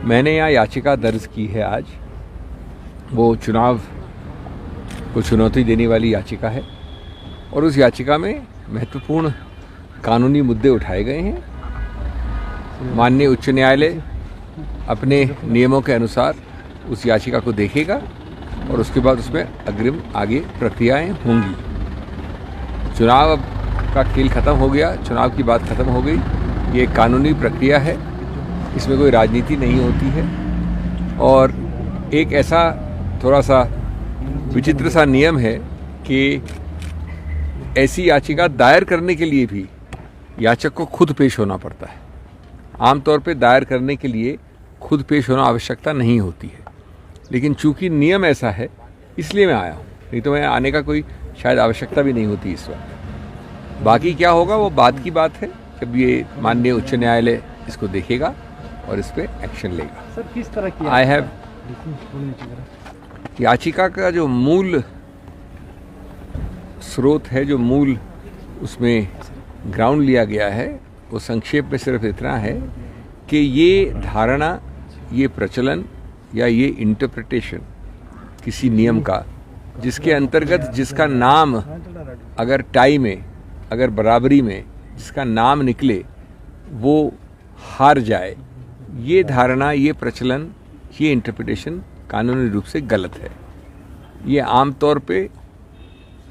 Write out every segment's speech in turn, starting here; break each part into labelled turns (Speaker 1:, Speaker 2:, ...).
Speaker 1: मैंने यहाँ याचिका दर्ज की है आज। वो चुनाव को चुनौती देने वाली याचिका है और उस याचिका में महत्वपूर्ण कानूनी मुद्दे उठाए गए हैं। माननीय उच्च न्यायालय अपने नियमों के अनुसार उस याचिका को देखेगा और उसके बाद उसमें अग्रिम आगे प्रक्रियाएं होंगी। चुनाव अब का खेल ख़त्म हो गया, चुनाव की बात ख़त्म हो गई। ये एक कानूनी प्रक्रिया है, इसमें कोई राजनीति नहीं होती है। और एक ऐसा थोड़ा सा विचित्र सा नियम है कि ऐसी याचिका दायर करने के लिए भी याचक को खुद पेश होना पड़ता है। आमतौर पे दायर करने के लिए खुद पेश होना आवश्यकता नहीं होती है, लेकिन चूंकि नियम ऐसा है इसलिए मैं आया हूँ, नहीं तो मैं आने का कोई शायद आवश्यकता भी नहीं होती इस वक्त। बाकी क्या होगा वो बाद की बात है, जब ये माननीय उच्च न्यायालय इसको देखेगा और इस पर एक्शन लेगा।
Speaker 2: सर किस तरह की
Speaker 1: आई हैव याचिका का जो मूल स्रोत है, जो मूल उसमें ग्राउंड लिया गया है, वो संक्षेप में सिर्फ इतना है कि ये धारणा, ये प्रचलन या ये इंटरप्रिटेशन किसी नियम का जिसके अंतर्गत जिसका नाम अगर टाई में, अगर बराबरी में जिसका नाम निकले वो हार जाए, ये धारणा, ये प्रचलन, ये इंटरप्रिटेशन कानूनी रूप से गलत है। ये आमतौर पे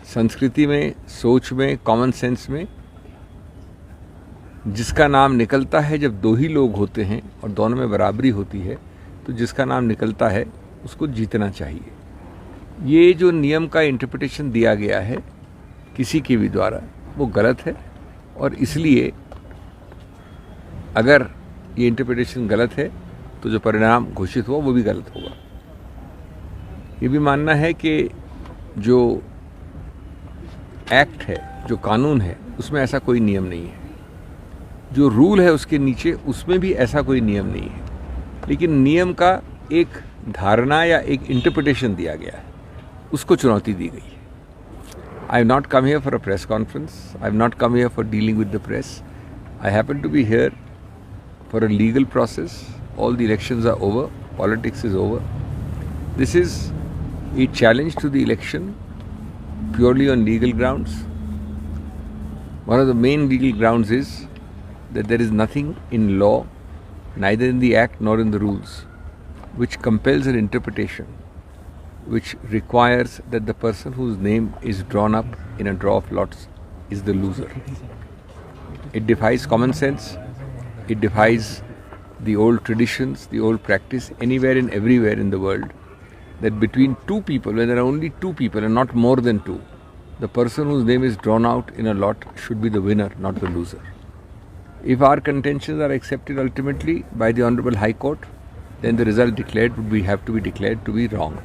Speaker 1: संस्कृति में, सोच में, कॉमन सेंस में जिसका नाम निकलता है जब दो ही लोग होते हैं और दोनों में बराबरी होती है तो जिसका नाम निकलता है उसको जीतना चाहिए। ये जो नियम का इंटरप्रिटेशन दिया गया है किसी के भी द्वारा वो गलत है और इसलिए अगर ये इंटरप्रिटेशन गलत है तो जो परिणाम घोषित हुआ वो भी गलत होगा। ये भी मानना है कि जो एक्ट है, जो कानून है, उसमें ऐसा कोई नियम नहीं है। जो रूल है उसके नीचे उसमें भी ऐसा कोई नियम नहीं है, लेकिन नियम का एक धारणा या एक इंटरप्रिटेशन दिया गया है, उसको चुनौती दी गई है। I have not come here for a press conference, I have not come here for dealing with the press. I happen to be here for a legal process. All the elections are over, politics is over. This is a challenge to the election purely on legal grounds. One of the main legal grounds is that there is nothing in law, neither in the act nor in the rules, which compels an interpretation, which requires that the person whose name is drawn up in a draw of lots is the loser. It defies common sense, it defies the old traditions, the old practice anywhere and everywhere in the world, that between two people, when there are only two people and not more than two, the person whose name is drawn out in a lot should be the winner, not the loser. If our contentions are accepted ultimately by the Honorable High Court, then the result declared would have to be declared to be wrong.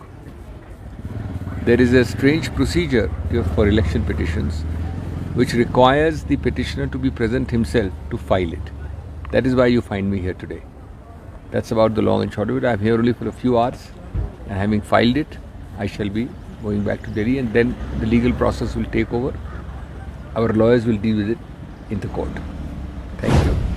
Speaker 1: There is a strange procedure for election petitions which requires the petitioner to be present himself to file it. That is why you find me here today. That's about the long and short of it. I am here only for a few hours. And having filed it, I shall be going back to Delhi, and then the legal process will take over. Our lawyers will deal with it in the court. Thank you.